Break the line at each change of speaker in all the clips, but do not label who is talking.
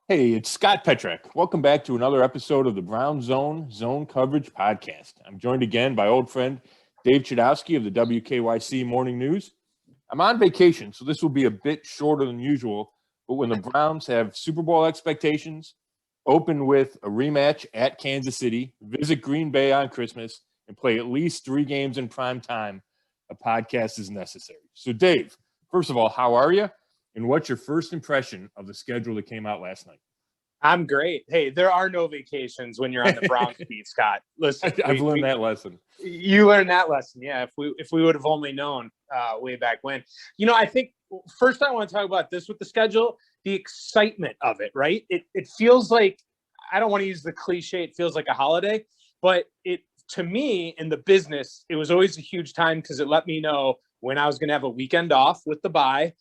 Hey, it's Scott Petrak. Welcome back to another episode of the Brown Zone Coverage Podcast. I'm joined again by old friend Dave Chudowsky of the WKYC Morning News. I'm on vacation, so this will be a bit shorter than usual, but when the Browns have Super Bowl expectations, open with a rematch at Kansas City, visit Green Bay on Christmas, and play at least 3 games in prime time, a podcast is necessary. So, Dave, first of all, how are you? And what's your first impression of the schedule that came out last night?
I'm great. Hey, there are no vacations when you're on the Browns beat, Scott. Listen,
I've learned that lesson.
You learned that lesson, yeah. If we would have only known way back when. I think first I want to talk about this with the schedule, the excitement of it, right? It feels like, I don't want to use the cliche, it feels like a holiday, but to me in the business, it was always a huge time because it let me know when I was going to have a weekend off with the bye.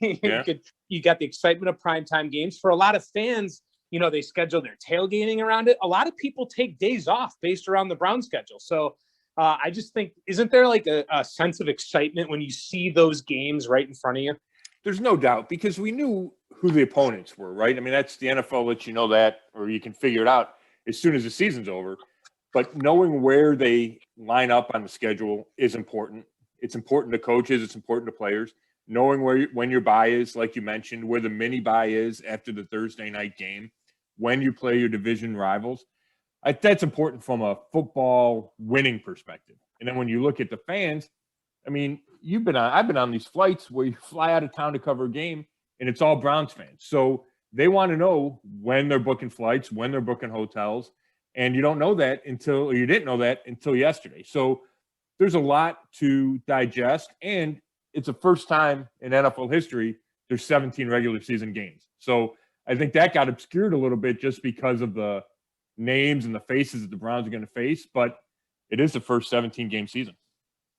You got the excitement of primetime games. For a lot of fans, they schedule their tailgating around it. A lot of people take days off based around the Brown schedule. So I just think, isn't there like a sense of excitement when you see those games right in front of you?
There's no doubt, because we knew who the opponents were, right? I mean, that's the NFL lets you know that, or you can figure it out as soon as the season's over. But knowing where they line up on the schedule is important. It's important to coaches. It's important to players. Knowing when your bye is, like you mentioned, where the mini bye is after the Thursday night game, when you play your division rivals, that's important from a football winning perspective. And then when you look at the fans, I mean, I've been on these flights where you fly out of town to cover a game, and it's all Browns fans. So they want to know when they're booking flights, when they're booking hotels, and you didn't know that until yesterday. So there's a lot to digest, and it's the first time in NFL history there's 17 regular season games. So I think that got obscured a little bit just because of the names and the faces that the Browns are going to face, but it is the first 17-game season.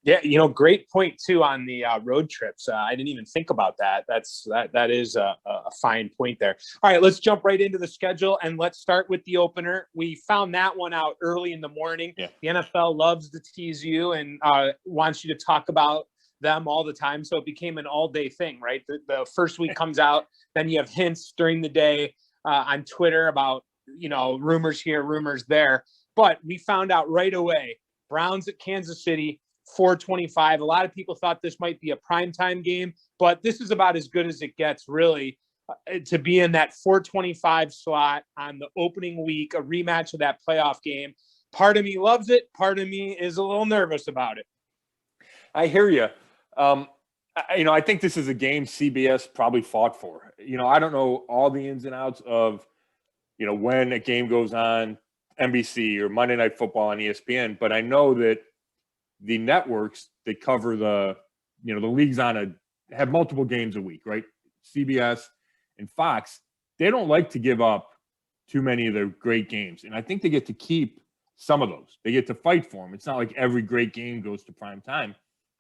Yeah, great point too on the road trips. I didn't even think about that. That is a fine point there. All right, let's jump right into the schedule and let's start with the opener. We found that one out early in the morning.
Yeah.
The NFL loves to tease you and wants you to talk about them all the time, so it became an all-day thing, right? The first week comes out, then you have hints during the day on Twitter about rumors here, rumors there. But we found out right away, Browns at Kansas City. 4:25. A lot of people thought this might be a primetime game, but this is about as good as it gets, really, to be in that 4:25 slot on the opening week, a rematch of that playoff game. Part of me loves it. Part of me is a little nervous about it.
I hear you. I think this is a game CBS probably fought for. I don't know all the ins and outs of, when a game goes on NBC or Monday Night Football on ESPN, but I know that the networks that cover the leagues have multiple games a week, right? CBS and Fox, they don't like to give up too many of their great games. And I think they get to keep some of those. They get to fight for them. It's not like every great game goes to prime time.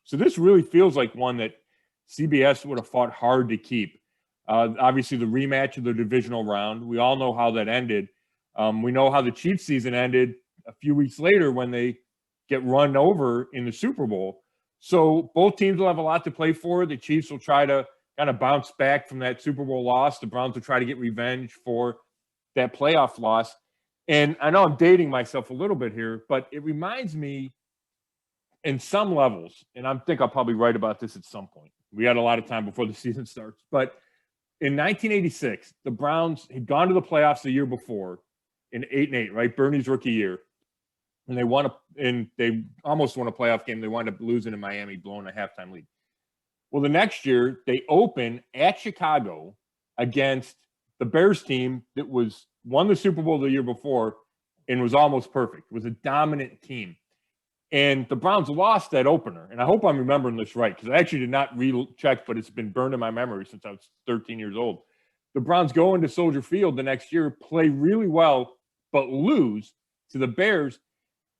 So this really feels like one that CBS would have fought hard to keep. Obviously, the rematch of the divisional round, we all know how that ended. We know how the Chiefs season ended a few weeks later when they get run over in the Super Bowl. So both teams will have a lot to play for. The Chiefs will try to kind of bounce back from that Super Bowl loss. The Browns will try to get revenge for that playoff loss. And I know I'm dating myself a little bit here, but it reminds me in some levels, and I think I'll probably write about this at some point. We had a lot of time before the season starts. But in 1986, the Browns had gone to the playoffs the year before in 8-8, right? Bernie's rookie year. And they almost won a playoff game. They wound up losing in Miami, blowing a halftime lead. Well, the next year, they open at Chicago against the Bears team that won the Super Bowl the year before and was almost perfect. It was a dominant team. And the Browns lost that opener. And I hope I'm remembering this right, because I actually did not recheck, but it's been burned in my memory since I was 13 years old. The Browns go into Soldier Field the next year, play really well, but lose to the Bears.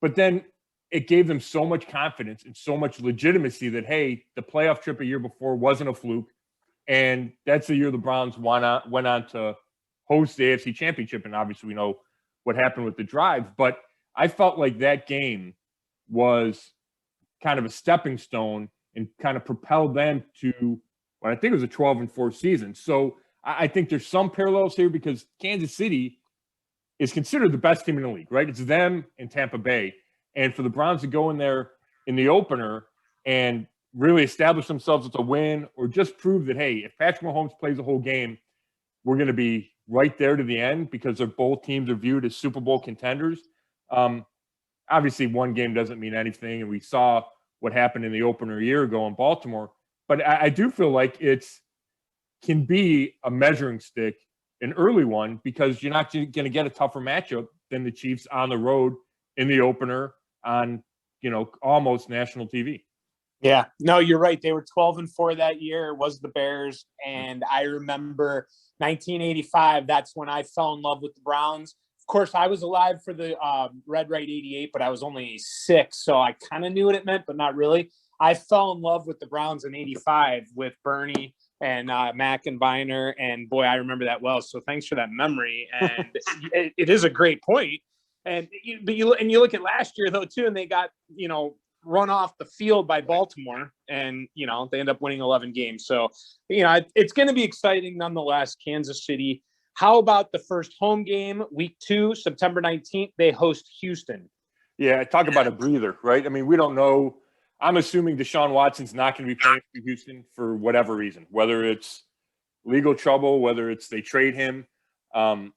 But then it gave them so much confidence and so much legitimacy that, hey, the playoff trip a year before wasn't a fluke. And that's the year the Browns went on to host the AFC Championship. And obviously we know what happened with the drive. But I felt like that game was kind of a stepping stone and kind of propelled them to what I think was a 12-4 season. So I think there's some parallels here because Kansas City is considered the best team in the league, right? It's them and Tampa Bay. And for the Browns to go in there in the opener and really establish themselves with a win or just prove that, hey, if Patrick Mahomes plays the whole game, we're going to be right there to the end because they're both teams are viewed as Super Bowl contenders. Obviously, one game doesn't mean anything, and we saw what happened in the opener a year ago in Baltimore. But I do feel like it's can be a measuring stick, an early one, because you're not going to get a tougher matchup than the Chiefs on the road in the opener on, almost national TV.
Yeah, no, you're right. They were 12-4 that year. It was the Bears. And I remember 1985. That's when I fell in love with the Browns. Of course, I was alive for the Red Right 88, but I was only 6. So I kind of knew what it meant, but not really. I fell in love with the Browns in 85 with Bernie and Mack and Biner. And boy, I remember that well. So thanks for that memory. And it is a great point. And you look at last year though too, and they got run off the field by Baltimore, and they end up winning 11 games. So it's going to be exciting nonetheless. Kansas City. How about the first home game, week 2, September 19th? They host Houston.
Yeah, talk about a breather, right? I mean, we don't know. I'm assuming Deshaun Watson's not going to be playing for Houston for whatever reason, whether it's legal trouble, whether it's they trade him. And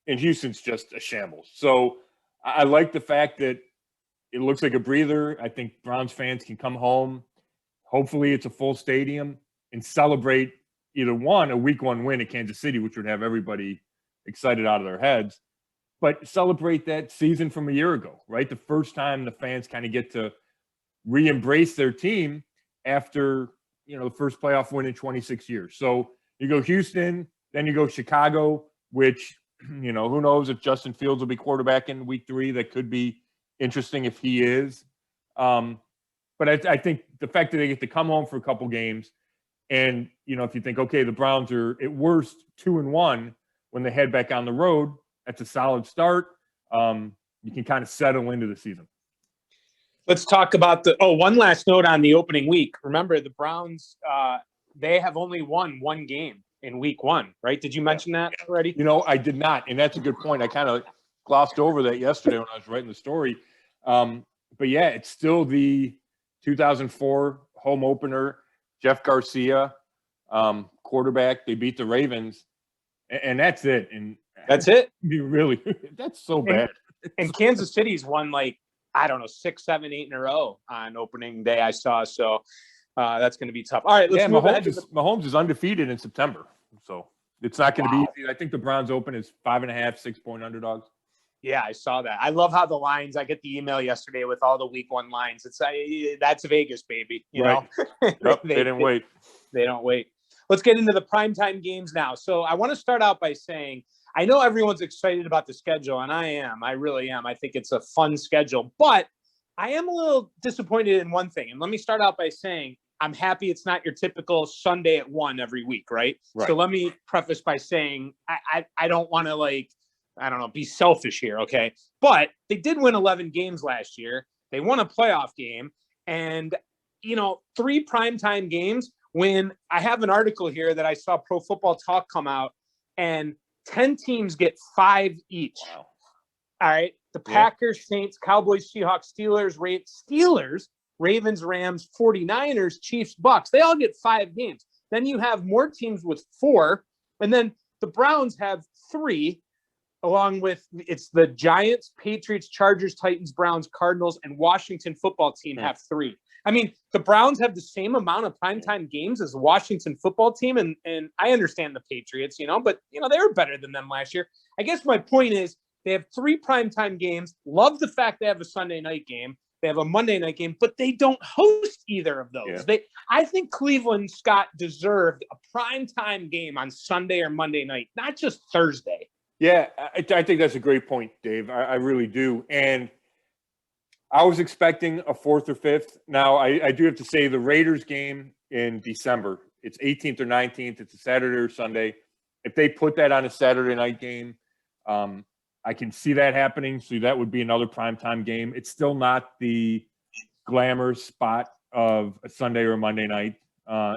Houston's just a shambles. So I like the fact that it looks like a breather. I think Browns fans can come home. Hopefully it's a full stadium and celebrate either a week 1 win at Kansas City, which would have everybody excited out of their heads, but celebrate that season from a year ago, right? The first time the fans kind of get to re-embrace their team after, the first playoff win in 26 years. So you go Houston, then you go Chicago, which, who knows if Justin Fields will be quarterback in week 3. That could be interesting if he is. But I think the fact that they get to come home for a couple games and, if you think, okay, the Browns are at worst 2-1 when they head back on the road, that's a solid start. You can kind of settle into the season.
Let's talk about one last note on the opening week. Remember, the Browns, they have only won 1 game in week 1, right? Did you mention that already?
I did not. And that's a good point. I kind of glossed over that yesterday when I was writing the story. But yeah, it's still the 2004 home opener. Jeff Garcia, quarterback. They beat the Ravens, and that's it. And
that's it.
That's so bad.
And Kansas City's won 6, 7, 8 in a row on opening day. I saw. So that's going to be tough. All right, let's move ahead.
Mahomes is undefeated in September, so it's not going to be easy. I think the Browns open is 5.5, 6-point underdogs.
Yeah, I saw that. I love how the lines. I get the email yesterday with all the week 1 lines. It's that's Vegas, baby. You know,
Yep, they didn't wait.
They don't wait. Let's get into the primetime games now. So I want to start out by saying I know everyone's excited about the schedule, and I am. I really am. I think it's a fun schedule, but I am a little disappointed in one thing. And let me start out by saying I'm happy it's not your typical Sunday at 1 every week, right? So let me preface by saying I don't want to be selfish here, okay? But they did win 11 games last year. They won a playoff game. And, 3 primetime games when I have an article here that I saw Pro Football Talk come out, and 10 teams get 5 each. Wow. All right. The Packers, Saints, Cowboys, Seahawks, Steelers, Ravens, Rams, 49ers, Chiefs, Bucks. They all get 5 games. Then you have more teams with 4. And then the Browns have 3. Along with it's the Giants, Patriots, Chargers, Titans, Browns, Cardinals, and Washington football team have 3. I mean, the Browns have the same amount of primetime games as the Washington football team. And I understand the Patriots, but, they were better than them last year. I guess my point is they have 3 primetime games. Love the fact they have a Sunday night game. They have a Monday night game, but they don't host either of those. Yeah. I think Cleveland, Scott, deserved a primetime game on Sunday or Monday night, not just Thursday.
Yeah, I think that's a great point, Dave. I really do. And I was expecting a 4th or 5th. Now, I do have to say the Raiders game in December, it's 18th or 19th. It's a Saturday or Sunday. If they put that on a Saturday night game, I can see that happening. So that would be another primetime game. It's still not the glamour spot of a Sunday or a Monday night.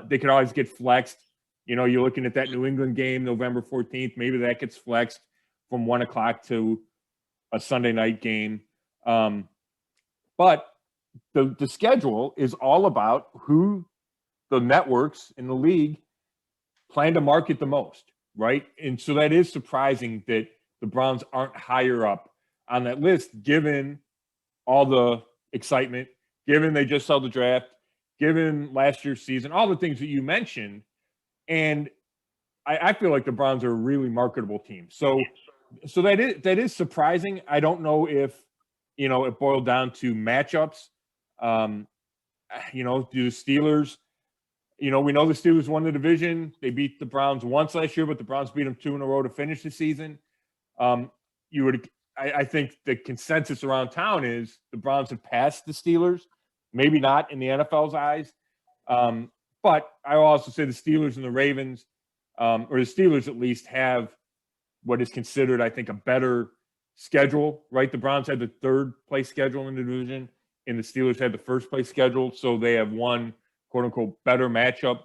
They could always get flexed You're looking at that New England game, November 14th. Maybe that gets flexed from 1 o'clock to a Sunday night game. But the schedule is all about who the networks in the league plan to market the most, right? And so that is surprising that the Browns aren't higher up on that list, given all the excitement, given they just saw the draft, given last year's season, all the things that you mentioned. And I feel like the Browns are a really marketable team. So that is surprising. I don't know if, it boiled down to matchups. Do the Steelers, we know the Steelers won the division. They beat the Browns once last year, but the Browns beat them 2 in a row to finish the season. I think the consensus around town is the Browns have passed the Steelers, maybe not in the NFL's eyes. But I will also say the Steelers and the Ravens, or the Steelers at least, have what is considered, I think, a better schedule, right? The Browns had the third place schedule in the division, and the Steelers had the first place schedule. So they have one, quote unquote, better matchup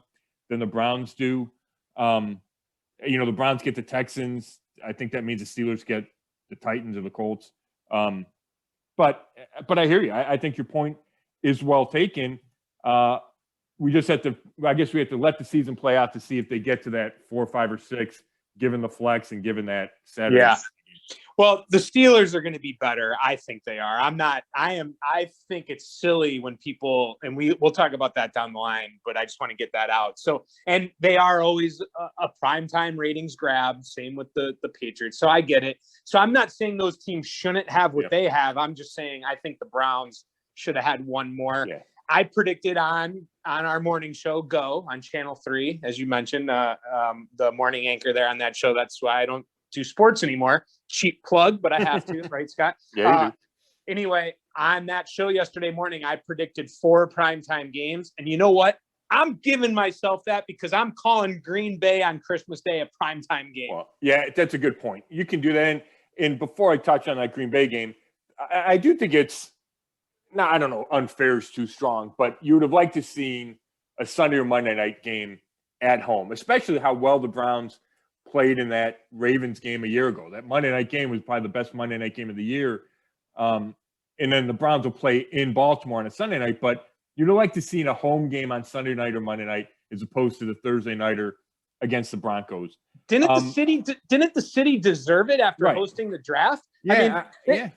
than the Browns do. The Browns get the Texans. I think that means the Steelers get the Titans or the Colts. But I hear you. I think your point is well taken. We just have to let the season play out to see if they get to that 4, 5, or 6, given the flex and given that Saturday.
Yeah. Well, the Steelers are going to be better. I think they are. I think it's silly when people, and we'll talk about that down the line, but I just want to get that out. So, and they are always a primetime ratings grab. Same with the Patriots. So I get it. So I'm not saying those teams shouldn't have what they have. I'm just saying I think the Browns should have had one more. Yeah. I predicted on our morning show, Go, on Channel 3, as you mentioned, the morning anchor there on that show. That's why I don't do sports anymore. Cheap plug, but I have to, right, Scott?
Yeah, you do.
Anyway, on that show yesterday morning, I predicted 4 primetime games. And you know what? I'm giving myself that because I'm calling Green Bay on Christmas Day a primetime game.
Well, yeah, that's a good point. You can do that. And before I touch on that Green Bay game, I do think it's, I don't know, unfair is too strong, but you would have liked to see a Sunday or Monday night game at home, especially how well the Browns played in that Ravens game a year ago. That Monday night game was probably the best Monday night game of the year. And then the Browns will play in Baltimore on a Sunday night, but you'd like to see a home game on Sunday night or Monday night as opposed to the Thursday nighter against the Broncos.
Didn't the city deserve it after hosting the draft?
Yeah,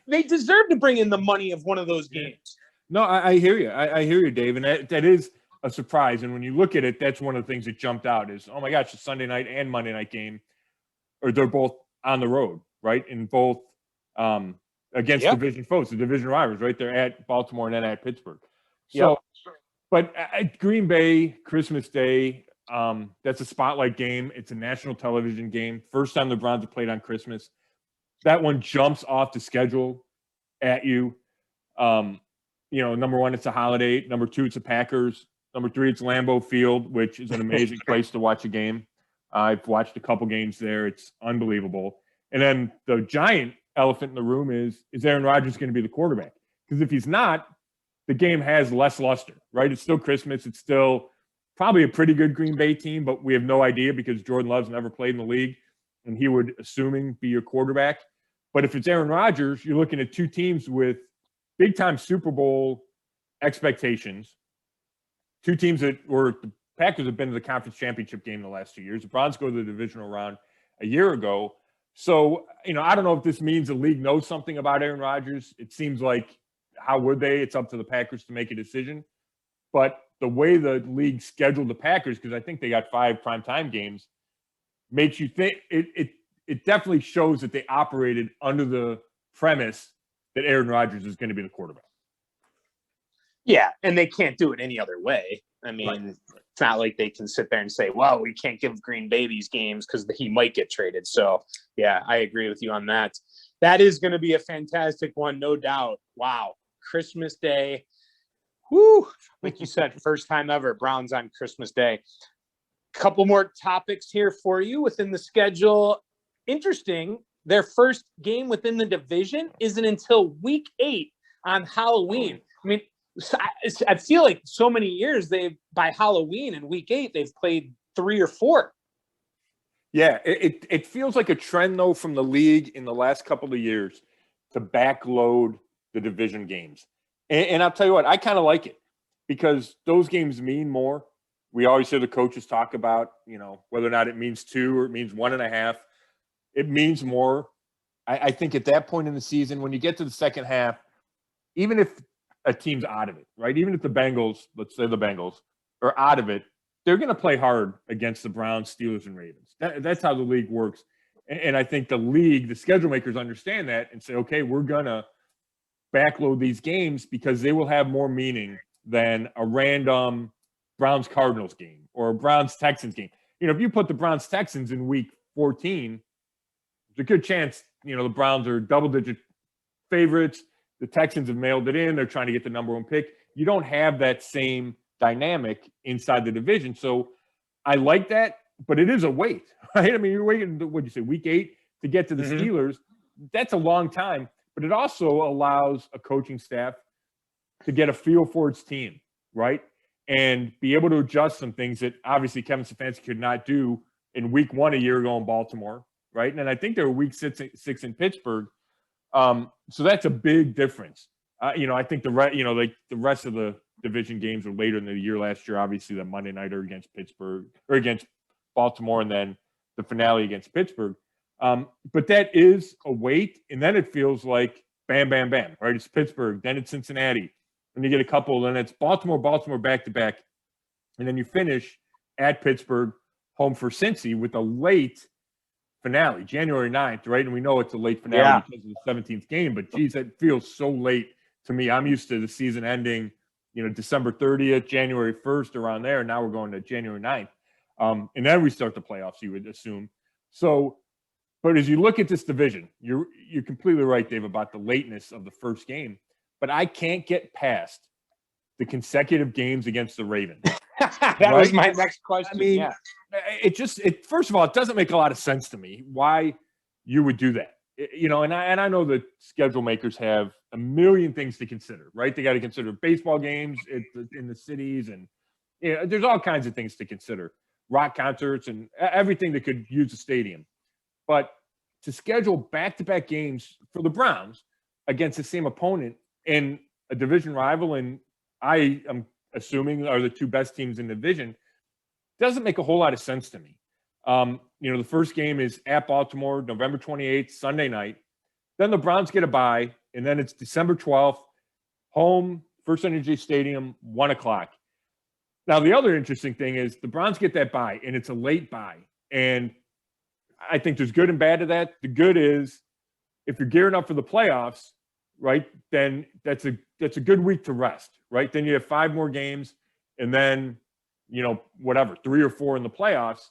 they deserve to bring in the money of one of those games.
No, I hear you. I hear you, Dave. And that is a surprise. And when you look at it, that's one of the things that jumped out is, oh my gosh, the Sunday night and Monday night game, or they're both on the road, right? And both against division foes, the division rivals, right? They're at Baltimore and then at Pittsburgh. So, but at Green Bay, Christmas Day, that's a spotlight game. It's a national television game. First time the Browns have played on Christmas. That one jumps off the schedule at you. Number one, it's a holiday. Number two, it's the Packers. Number three, it's Lambeau Field, which is an amazing place to watch a game. I've watched a couple games there. It's unbelievable. And then the giant elephant in the room is Aaron Rodgers going to be the quarterback? Because if he's not, the game has less luster, right? It's still Christmas. It's still probably a pretty good Green Bay team, but we have no idea because Jordan Love's never played in the league, and he would, assuming, be your quarterback. But if it's Aaron Rodgers, you're looking at two teams with big-time Super Bowl expectations, two teams that were – the Packers have been to the conference championship game the last 2 years. The Browns go to the divisional round a year ago. So, I don't know if this means the league knows something about Aaron Rodgers. It seems like, how would they? It's up to the Packers to make a decision. But the way the league scheduled the Packers, because I think they got 5 primetime games, makes you think it definitely shows that they operated under the premise that Aaron Rodgers is going to be the quarterback.
Yeah, and they can't do it any other way. I mean, It's not like they can sit there and say, well, we can't give Green Bay these games because he might get traded. So, yeah, I agree with you on that. That is going to be a fantastic one, no doubt. Wow. Christmas Day. Woo. Like you said, first time ever, Browns on Christmas Day. Couple more topics here for you within the schedule. Interesting. Their first game within the division isn't until week 8 on Halloween. I mean, I feel like so many years by Halloween in week 8, they've played 3 or 4.
Yeah, it feels like a trend, though, from the league in the last couple of years to backload the division games. And I'll tell you what, I kind of like it because those games mean more. We always hear the coaches talk about, whether or not it means 2 or it means 1.5. It means more. I think at that point in the season, when you get to the second half, even if a team's out of it, right? Even if the Bengals, let's say the Bengals, are out of it, they're going to play hard against the Browns, Steelers, and Ravens. That's how the league works. And I think the league, the schedule makers understand that and say, okay, we're going to backload these games because they will have more meaning than a random Browns-Cardinals game or a Browns-Texans game. If you put the Browns-Texans in week 14, there's a good chance, the Browns are double-digit favorites. The Texans have mailed it in. They're trying to get the number 1 pick. You don't have that same dynamic inside the division. So I like that, but it is a wait, right? I mean, you're waiting, what'd you say, week 8 to get to the Steelers. That's a long time, but it also allows a coaching staff to get a feel for its team, right? And be able to adjust some things that obviously Kevin Stefanski could not do in week 1 a year ago in Baltimore, right? And I think they were week 6 in Pittsburgh. So that's a big difference. I think the rest of the division games were later in the year last year. Obviously, the Monday nighter against Pittsburgh or against Baltimore, and then the finale against Pittsburgh. But that is a wait, and then it feels like bam, bam, bam. Right? It's Pittsburgh, then it's Cincinnati, and you get a couple, then it's Baltimore back to back, and then you finish at Pittsburgh, home for Cincy with a late finale, January 9th, right? And we know it's a late finale because of the 17th game, but geez, that feels so late to me. I'm used to the season ending, December 30th, January 1st, around there. And now we're going to January 9th. And then we start the playoffs, you would assume. So, but as you look at this division, you're completely right, Dave, about the lateness of the first game. But I can't get past the consecutive games against the Ravens.
That was my next question.
I mean, it first of all, it doesn't make a lot of sense to me why you would do that. And I know that schedule makers have a million things to consider, right? They got to consider baseball games in the cities, and there's all kinds of things to consider, rock concerts and everything that could use a stadium. But to schedule back-to-back games for the Browns against the same opponent in a division rival, and I am assuming are the 2 best teams in the division, doesn't make a whole lot of sense to me. The first game is at Baltimore, November 28th, Sunday night. Then the Browns get a bye, and then it's December 12th, home, First Energy Stadium, 1 o'clock. Now, the other interesting thing is the Browns get that bye, and it's a late bye. And I think there's good and bad to that. The good is if you're gearing up for the playoffs, right, then that's a good week to rest, right? Then you have 5 more games, and then, 3 or 4 in the playoffs.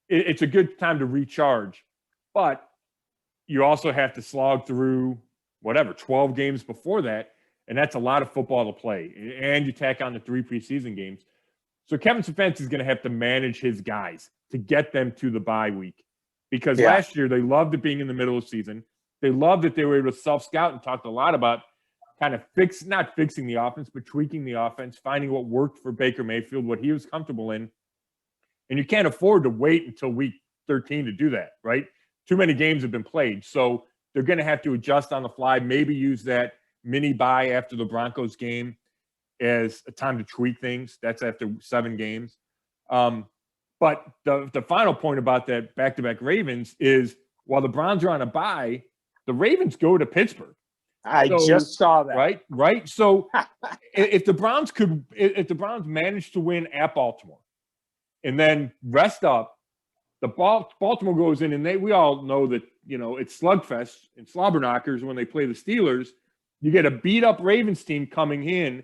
It's a good time to recharge, but you also have to slog through 12 games before that, and that's a lot of football to play. And you tack on the 3 preseason games. So Kevin Stefanski is going to have to manage his guys to get them to the bye week, because last year they loved it being in the middle of the season. They loved that they were able to self-scout and talked a lot about kind of not fixing the offense, but tweaking the offense, finding what worked for Baker Mayfield, what he was comfortable in. And you can't afford to wait until week 13 to do that, right? Too many games have been played. So they're going to have to adjust on the fly, maybe use that mini bye after the Broncos game as a time to tweak things. That's after 7 games. But the final point about that back-to-back Ravens is while the Browns are on a bye, the Ravens go to Pittsburgh.
I just saw that.
Right. So if the Browns manage to win at Baltimore and then rest up, the Baltimore goes in, and we all know that, it's slugfest and slobber knockers when they play the Steelers. You get a beat up Ravens team coming in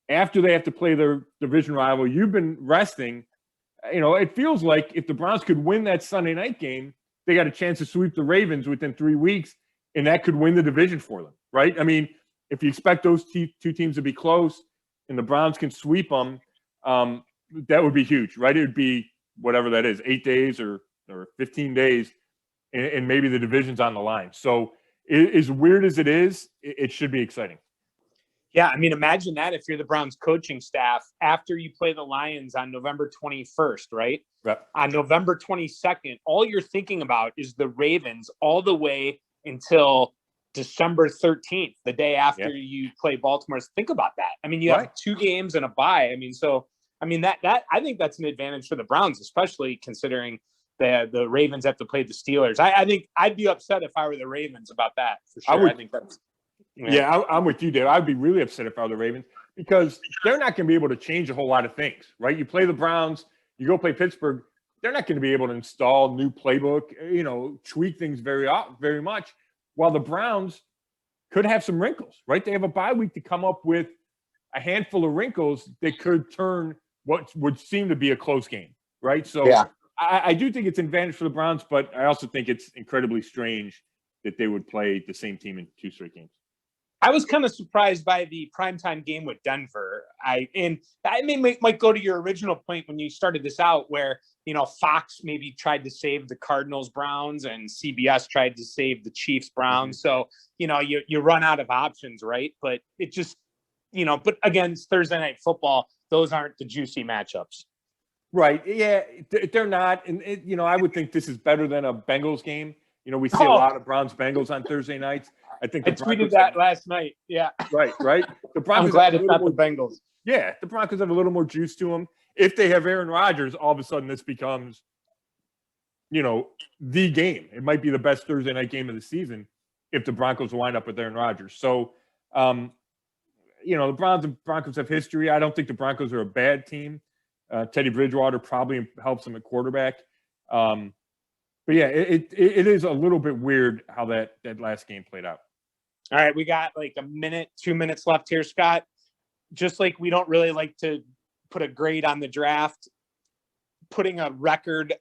after they have to play their division rival. You've been resting. It feels like if the Browns could win that Sunday night game, they got a chance to sweep the Ravens within 3 weeks, and that could win the division for them, right? I mean, if you expect those 2 teams to be close and the Browns can sweep them, that would be huge, right? It would be whatever that is, 8 days or 15 days, and maybe the division's on the line. So as weird as it is, it should be exciting.
Yeah, I mean, imagine that if you're the Browns coaching staff after you play the Lions on November 21st, right?
Right.
On November 22nd, all you're thinking about is the Ravens all the way until December 13th, the day after you play Baltimore. Think about that. I mean, you have 2 games and a bye. I mean, that I think that's an advantage for the Browns, especially considering the Ravens have to play the Steelers. I think I'd be upset if I were the Ravens about that for sure. I think that's
I'm with you, Dave. I'd be really upset if I were the Ravens because they're not going to be able to change a whole lot of things, right? You play the Browns, you go play Pittsburgh. They're not going to be able to install new playbook, tweak things very much. While the Browns could have some wrinkles, right? They have a bye week to come up with a handful of wrinkles that could turn what would seem to be a close game, right? So I do think it's an advantage for the Browns, but I also think it's incredibly strange that they would play the same team in 2 straight games.
I was kind of surprised by the primetime game with Denver. Might go to your original point when you started this out where, Fox maybe tried to save the Cardinals Browns and CBS tried to save the Chiefs Browns. So, you run out of options, right? But it just, but against Thursday Night Football, those aren't the juicy matchups.
Right. Yeah, they're not. And, I would think this is better than a Bengals game. We see a lot of Browns Bengals on Thursday nights. I think
I tweeted that last night. Yeah.
Right. The Broncos.
I'm glad it's not the Bengals.
Yeah, the Broncos have a little more juice to them. If they have Aaron Rodgers, all of a sudden this becomes, the game. It might be the best Thursday night game of the season if the Broncos wind up with Aaron Rodgers. So, the Broncos have history. I don't think the Broncos are a bad team. Teddy Bridgewater probably helps them at quarterback. But yeah, it is a little bit weird how that last game played out.
All right, we got like 2 minutes left here, Scott. Just like we don't really like to put a grade on the draft, putting a record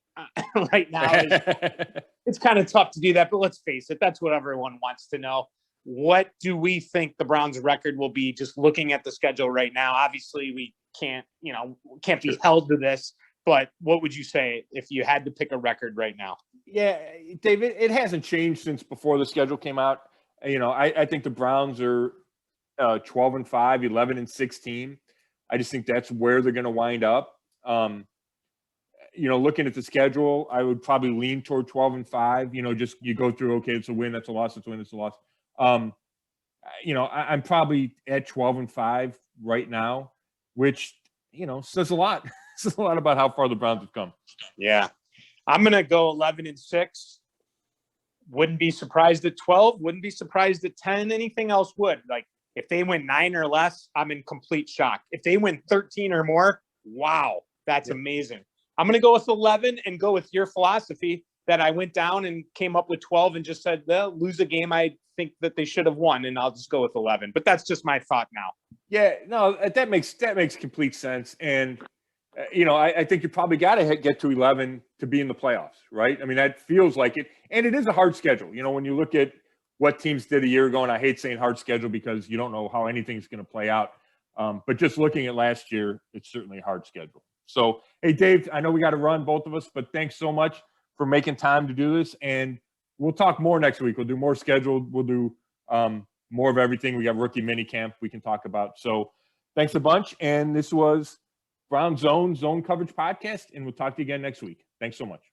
right now, it's kind of tough to do that. But let's face it, that's what everyone wants to know. What do we think the Browns' record will be just looking at the schedule right now? Obviously, we can't be held to this. But what woand you say if you had to pick a record right now?
Yeah, David, it hasn't changed since before the schedule came out. I think the Browns are 12-5, 11-16. I just think that's where they're going to wind up. Looking at the schedule, I would probably lean toward 12-5. Just you go through, okay, it's a win, that's a loss, it's a win, it's a loss. I'm probably at 12-5 right now, which says a lot. Says a lot about how far the Browns have come.
Yeah, I'm gonna go 11-6. Wouldn't be surprised at 12. Wouldn't be surprised at 10. Anything else would. Like if they win 9 or less, I'm in complete shock. If they win 13 or more, wow, that's amazing. I'm gonna go with 11 and go with your philosophy that I went down and came up with 12 and just said they'll lose a game I think that they should have won, and I'll just go with 11. But that's just my thought now.
Yeah, no, that makes complete sense. And I think you probably got to get to 11 to be in the playoffs, right? I mean, that feels like it. And it is a hard schedule. When you look at what teams did a year ago, and I hate saying hard schedule because you don't know how anything's going to play out. But just looking at last year, it's certainly a hard schedule. So, hey, Dave, I know we got to run, both of us, but thanks so much for making time to do this. And we'll talk more next week. We'll do more scheduled. We'll do more of everything. We got rookie mini camp we can talk about. So thanks a bunch. And this was Brown Zone Coverage Podcast, and we'll talk to you again next week. Thanks so much.